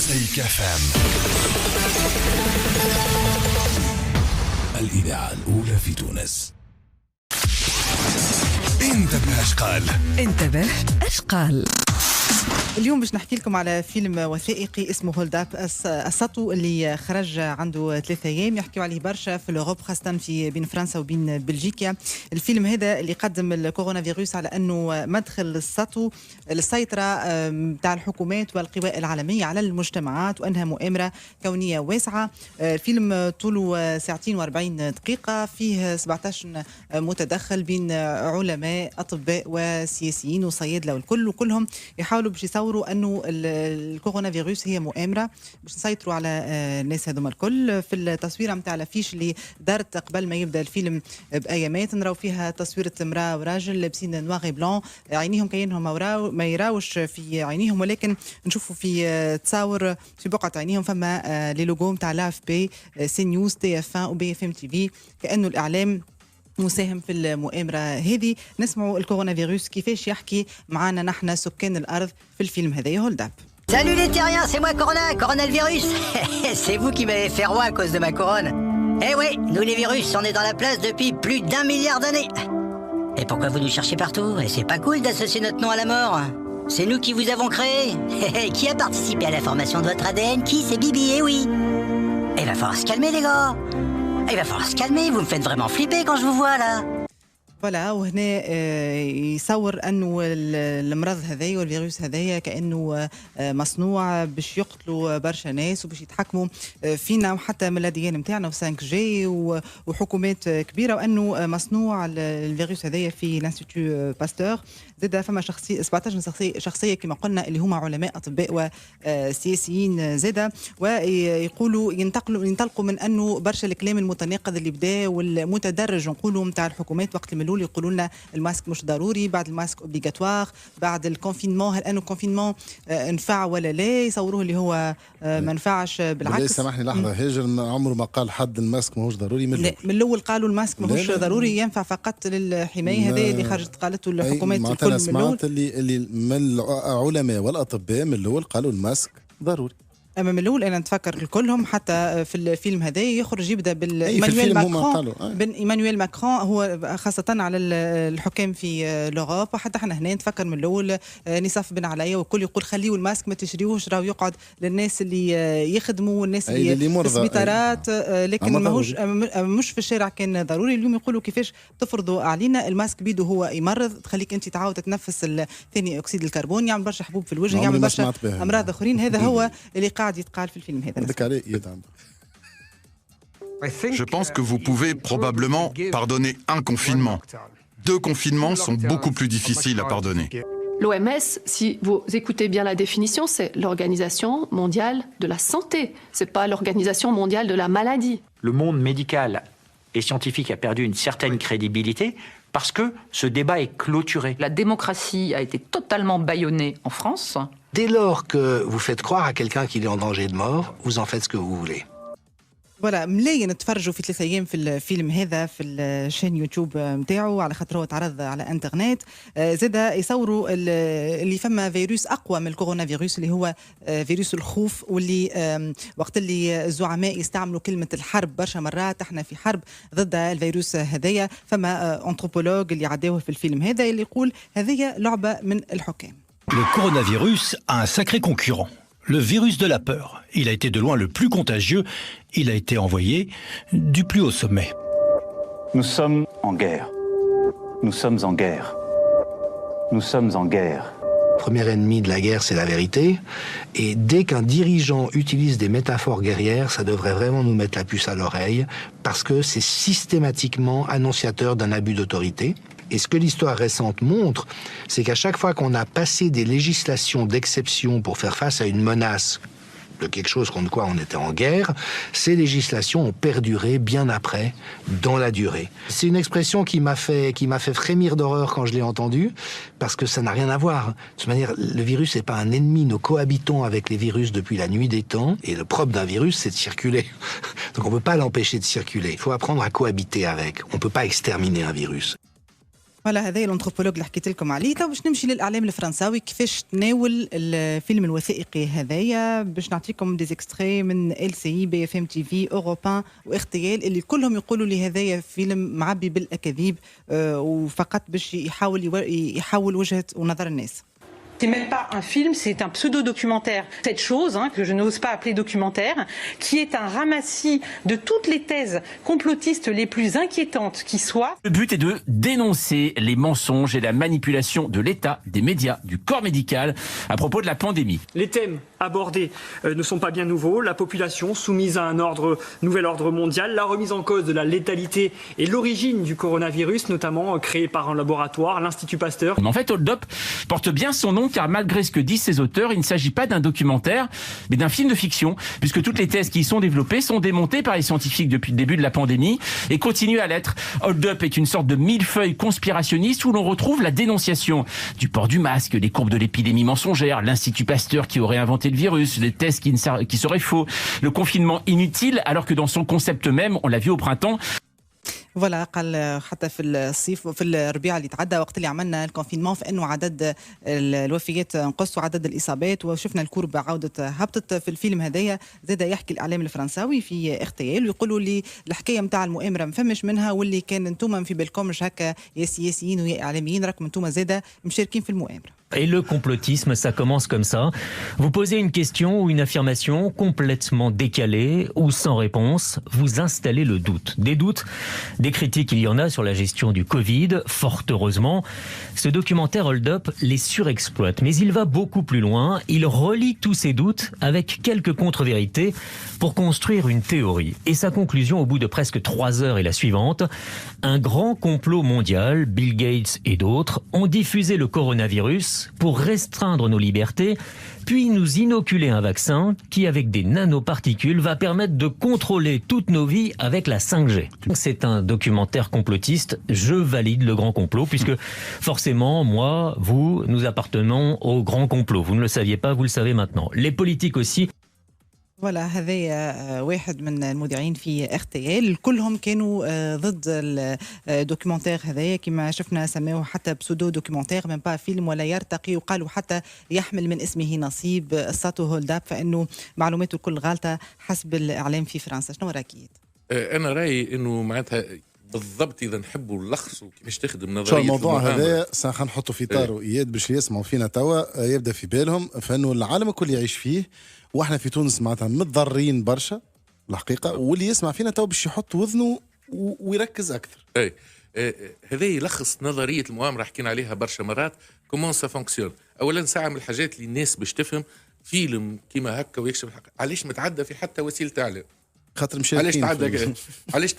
مزيكا فام، الإذاعة الأولى في تونس. انتبه أشقال، انتبه أشقال. اليوم باش نحكي لكم على فيلم وثائقي اسمه هولد اب السطو اللي خرج عنده 3 أيام، يحكيوا عليه برشا في الأوروب خاصة في بين فرنسا وبين بلجيكا. الفيلم هذا اللي قدم الكورونا فيروس على أنه مدخل السطو للسيطرة بتاع الحكومات والقوى العالمية على المجتمعات، وأنها مؤامرة كونية واسعة. الفيلم طوله 2 و40 دقيقة، فيه 17 متدخل بين علماء أطباء وسياسيين وصيادلة والكل، وكلهم يحاولوا باش يصوروا انه الكورونا فيروس هي مؤامره باش نسيطروا على الناس هذوما الكل. في التصويره نتاع الافيش اللي دارت قبل ما يبدا الفيلم بايامات نراو فيها تصويره امراه وراجل لابسين نواغي بلون، عينيهم كاينهم ما يراوش في عينيهم، ولكن نشوفوا في تصاور في بقعه عينيهم فما لي لوغو نتاع لا اف بي، سي نيوز، تي اف 1 وبي اف ام تي في، كانه الاعلام مساهم في المؤامرة هذه. نسمعوا الكورونا فيروس كيفاش يحكي معنا نحن سكان الأرض في الفيلم هذا هولد اب. Salut les terriens, c'est moi Corona le virus. C'est vous qui m'avez fait roi à cause de ma couronne. Eh oui, nous les virus, on est dans la place depuis plus d'1 milliard d'années. Et pourquoi vous nous cherchez partout? Et c'est pas cool d'associer notre nom à la mort. C'est nous qui vous avons créé. Qui a participé à la formation de votre ADN? Qui? C'est Bibi, eh oui. Il va falloir se calmer les gars. Il va falloir se calmer, vous me faites vraiment flipper quand je vous vois là. فوالا، وهنا يصور انه المرض هذايا والفيروس هذايا كانه مصنوع باش يقتلوا برشا ناس وباش يتحكموا فينا وحتى من الاديان نتاعنا و5 جي وحكومات كبيره، وانه مصنوع الفيروس هذايا في لانستيتو باستور. زاد فما 17 شخصيه كما قلنا اللي هما علماء اطباء وسياسيين زاد، ويقولوا ينطلقوا من انه برشا الكلام المتناقض اللي بدا والمتدرج نقولوا نتاع الحكومات وقت من يقولوا لنا الماسك مش ضروري، بعد الماسك اوبليغاتوار، بعد الكونفينمون هل انه الكونفينمون نفع ولا لا، يصوروه اللي هو ما نفعش بالعكس. سامحني لحظه، هاجر عمره ما قال حد الماسك ماهوش ضروري من الاول قالوا الماسك ماهوش ضروري، ينفع فقط للحمايه. هذا اللي خرجت قالته الحكومات الكل من الاول. اللي من العلماء والاطباء من الاول قالوا الماسك ضروري. أما من الأول أنا نتفكر الكلهم حتى في الفيلم هذا يخرج يبدأ بالإيمانويل ماكرون. إيمانويل ماكرون هو خاصة على الحكام في الأوروب، وحتى احنا هنا نتفكر من الأول نصف بن عليا والكل يقول خليوا الماسك ما تشريوش، راهو يقعد للناس اللي يخدموا والناس اللي في السبيطارات، لكن مش في الشارع كان ضروري. اليوم يقولوا كيفاش تفرضوا علينا الماسك بيدو هو يمرض، تخليك أنت تعاود تتنفس ثاني أكسيد الكربون، يعمل برشا حبوب في الوجه، يعمل برشا أمراض آخرين. هذا هو اللي Je pense que vous pouvez probablement pardonner un confinement. 2 confinements sont beaucoup plus difficiles à pardonner. L'OMS, si vous écoutez bien la définition, c'est l'Organisation mondiale de la santé. C'est pas l'Organisation mondiale de la maladie. Le monde médical et scientifique a perdu une certaine crédibilité parce que ce débat est clôturé. La démocratie a été totalement bâillonnée en France. Dès lors que vous faites croire à quelqu'un qu'il est en danger de mort, vous en faites ce que vous voulez. ولا ملايين تفرجوا في 3 أيام في الفيلم هذا في الشان يوتيوب نتاعو، على خاطر هو تعرض على انترنت. زاد يصوروا اللي فما فيروس اقوى من الكورونا فيروس اللي هو فيروس الخوف، واللي وقت اللي الزعماء يستعملوا كلمه الحرب برشا مرات، احنا في حرب ضد الفيروس هذايا. فما انثروبولوج اللي عداوه في الفيلم هذا اللي يقول هذه لعبه من الحكام. Le coronavirus a un sacré concurrent, le virus de la peur. Il a été de loin le plus contagieux. Il a été envoyé du plus haut sommet. Nous sommes en guerre. Nous sommes en guerre. Nous sommes en guerre. Le premier ennemi de la guerre, c'est la vérité. Et dès qu'un dirigeant utilise des métaphores guerrières, ça devrait vraiment nous mettre la puce à l'oreille, parce que c'est systématiquement annonciateur d'un abus d'autorité. Et ce que l'histoire récente montre, c'est qu'à chaque fois qu'on a passé des législations d'exception pour faire face à une menace de quelque chose contre quoi on était en guerre, ces législations ont perduré bien après, dans la durée. C'est une expression qui m'a fait frémir d'horreur quand je l'ai entendue, parce que ça n'a rien à voir. De toute manière, le virus n'est pas un ennemi. Nous cohabitons avec les virus depuis la nuit des temps, et le propre d'un virus, c'est de circuler. Donc on ne peut pas l'empêcher de circuler. Il faut apprendre à cohabiter avec. On ne peut pas exterminer un virus. ولا هذا الانثروبولوج اللي حكيت لكم عليه. تو باش نمشي للاعلام الفرنساوي كيفاش تناول الفيلم الوثائقي هذايا. باش نعطيكم دي اكستري من ال سي بي اف ام تي في اوروبان واخ تي ال اللي كلهم يقولوا لي هذايا فيلم معبي بالاكاذيب وفقط باش يحول وجهه ونظر الناس. C'est même pas un film, c'est un pseudo-documentaire. Cette chose, que je n'ose pas appeler documentaire, qui est un ramassis de toutes les thèses complotistes les plus inquiétantes qui soient. Le but est de dénoncer les mensonges et la manipulation de l'État, des médias, du corps médical à propos de la pandémie. Les thèmes abordés ne sont pas bien nouveaux. La population soumise à un nouvel ordre mondial, la remise en cause de la létalité et l'origine du coronavirus, notamment créé par un laboratoire, l'Institut Pasteur. Mais en fait, Hold Up porte bien son nom car malgré ce que disent ses auteurs, il ne s'agit pas d'un documentaire, mais d'un film de fiction, puisque toutes les thèses qui y sont développées sont démontées par les scientifiques depuis le début de la pandémie et continuent à l'être. Hold Up est une sorte de millefeuille conspirationniste où l'on retrouve la dénonciation du port du masque, les courbes de l'épidémie mensongère, l'Institut Pasteur qui aurait inventé le virus, les tests qui seraient faux, le confinement inutile alors que dans son concept même, on l'a vu au printemps, فوالا قال حتى في الصيف وفي الربيع اللي تعدى وقت اللي عملنا الكونفينمون فانه عدد الوفيات نقص وعدد الاصابات وشفنا الكوربه عوده هبطت. في الفيلم هذايا زاد يحكي الاعلام الفرنساوي في اغتيال ويقولوا لي الحكايه نتاع المؤامره ما فمش منها واللي كان انتم في بالكمش هكا يا سياسيين ويا اعلاميين راكم انتم زاد مشاركين في المؤامره. Et le complotisme, ça commence comme ça. Vous posez une question ou une affirmation complètement décalée ou sans réponse, vous installez le doute. Des doutes, des critiques, il y en a sur la gestion du Covid, fort heureusement. Ce documentaire Hold Up les surexploite, mais il va beaucoup plus loin. Il relie tous ces doutes avec quelques contre-vérités pour construire une théorie. Et sa conclusion au bout de presque 3 heures est la suivante. Un grand complot mondial, Bill Gates et d'autres, ont diffusé le coronavirus pour restreindre nos libertés, puis nous inoculer un vaccin qui, avec des nanoparticules, va permettre de contrôler toutes nos vies avec la 5G. C'est un documentaire complotiste, je valide le grand complot, puisque forcément, moi, vous, nous appartenons au grand complot. Vous ne le saviez pas, vous le savez maintenant. Les politiques aussi. ولا هذا واحد من المذيعين في اغتيال كلهم كانوا ضد الدوكيومنتير هذايا كما شفنا سموه حتى بسودو دوكيومنتير من با فيلم ولا يرتقي وقالوا حتى يحمل من اسمه نصيب الساتو هولد اب فانه معلوماته الكل غالطه حسب الاعلام في فرنسا. شنو رايك؟ انا رايي انه معناتها بالضبط اذا نحبوا نلخصوا كيفاش تخدم نظريه شو الموضوع هذا خلينا نحطوا في طاره اياد باش يسمعوا فينا توا يبدا في بالهم فانه العالم الكل يعيش فيه واحنا في تونس معناتها متضررين برشا الحقيقه واللي يسمع فينا تو باش يحط وذنه ويركز اكثر. هذا يلخص نظريه المؤامره حكينا عليها برشا مرات. كومون سا فونكسيون. اولا ساعه من الحاجات اللي الناس باش تفهم فيلم كيما هكا ويكشف الحق علاش متعدى في حتى وسيله اعلام خاطر مشاركين علاش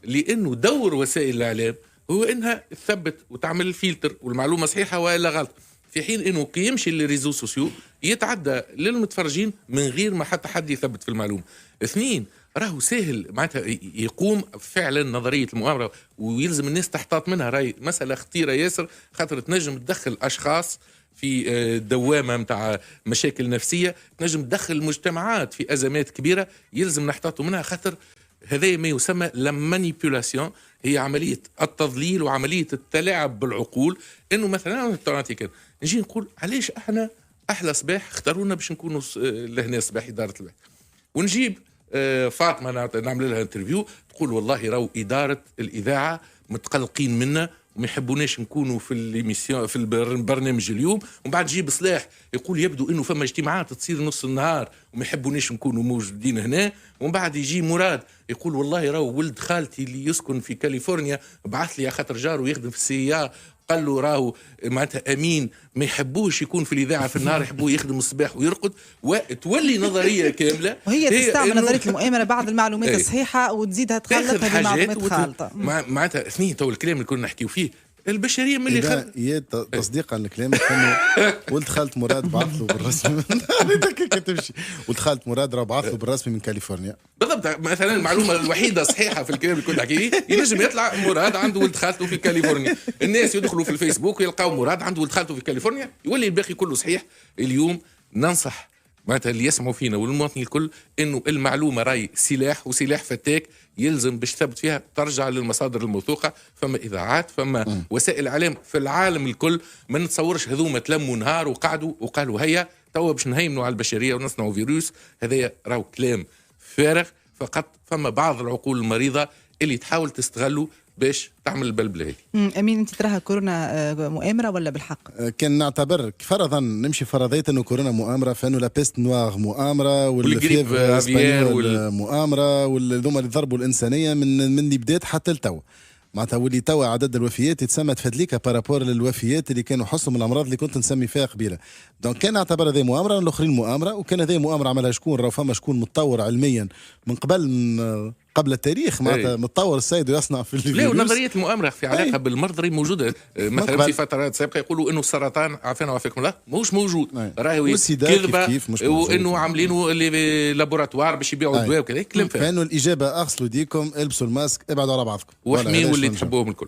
لانه دور وسائل الاعلام هو انها تثبت وتعمل الفلتر والمعلومه صحيحه ولا غلط في حين انه كي يمشي للريزو سوسيو يتعدى للمتفرجين من غير ما حتى حد يثبت في المعلومه. 2 راهو سهل معناتها يقوم فعلا نظريه المؤامره ويلزم الناس تحتاط منها. راهي مساله خطيره ياسر خاطر تنجم تدخل اشخاص في دوامه متاع مشاكل نفسيه تنجم تدخل المجتمعات في ازمات كبيره يلزم نحتاطوا منها خاطر هذا ما يسمى لامانيبيولاسيون هي عمليه التضليل وعمليه التلاعب بالعقول. انه مثلا نجي نقول علاش احنا احلى صباح اختارونا باش نكونوا لهنا صباح اداره البحث ونجيب فاطمه نعمل لها انترفيو تقول والله راهو اداره الاذاعه متقلقين منا وما يحبوناش نكونوا في الاميسيون في البرنامج اليوم. ومن بعد يجيب صلاح يقول يبدو انه فما اجتماعات تصير نص النهار وما يحبوناش نكونوا موجودين هنا. ومن بعد يجي مراد يقول والله راهو ولد خالتي اللي يسكن في كاليفورنيا بعث لي خاطر جاره يخدم في السيا قال له راهو معناتها امين ما يحبوش يكون في الاذاعه في النهار يحبوه يخدم الصباح ويرقد وتولي نظريه كامله وهي تستعمل نظريه المؤامره بعض المعلومات الصحيحه وتزيدها تخلط هذه المعلومات خالطه معناتها 2 تو الكلام اللي كنا نحكيو فيه البشريه من اللي تصديقا لكلامك انه ولد خالة مراد بعث له بالرسمي تمشي ولد خالة مراد راه بعث له بالرسمي من كاليفورنيا بالضبط. مثلا المعلومه الوحيده صحيحه في الكلام اللي كنا نحكي فيه ينجم يطلع مراد عنده ولد خالته في كاليفورنيا. الناس يدخلوا في الفيسبوك ويلقاو مراد عنده ولد خالته في كاليفورنيا يولي الباقي كله صحيح. اليوم ننصح معناتها اللي يسمعوا فينا والمواطنين الكل انه المعلومه راي سلاح وسلاح فتاك يلزم باش تثبت فيها ترجع للمصادر الموثوقه. فما اذاعات فما وسائل اعلام في العالم الكل، ما نتصورش هذوما تلموا نهار وقعدوا وقالوا هيا توا باش نهيمنوا على البشريه ونصنعوا فيروس. هذايا راهو كلام فارغ فقط. فما بعض العقول المريضه اللي تحاول تستغلوا باش تعمل البلبله هذه. امين، انت تراها كورونا مؤامره ولا بالحق؟ كان نعتبر فرضا نمشي فرضيه انه كورونا مؤامره، فانه لا بيست نوار مؤامره والجريب افيير مؤامره والذوما اللي ضربوا الانسانيه من اللي بدات حتى لتوا. معناتها واللي توا عدد الوفيات يتسمى تفدليكا بارابور للوفيات اللي كانوا حصوا من الامراض اللي كنت نسمي فيها قبيله. دونك كان نعتبر هذه مؤامره، الاخرين مؤامره. وكان هذه مؤامره عملها شكون؟ راهو فما شكون متطور علميا من قبل التاريخ، معناتها متطور السيد ويصنع في الفيروس. لا، ونظريه المؤامره في علاقه بالمرض راهي موجوده. مثلا في فترات سابقه يقولوا انه السرطان عافانا وعافاكم الله مش موجود، راهي كذبه، وانه عاملينه لابوراتوار باش يبيعوا الدواء وكذا كلام فارغ. فانه الاجابه اغسلوا ديكم، البسوا الماسك، ابعدوا على بعضكم، واحميوا اللي تحبوهم الكل.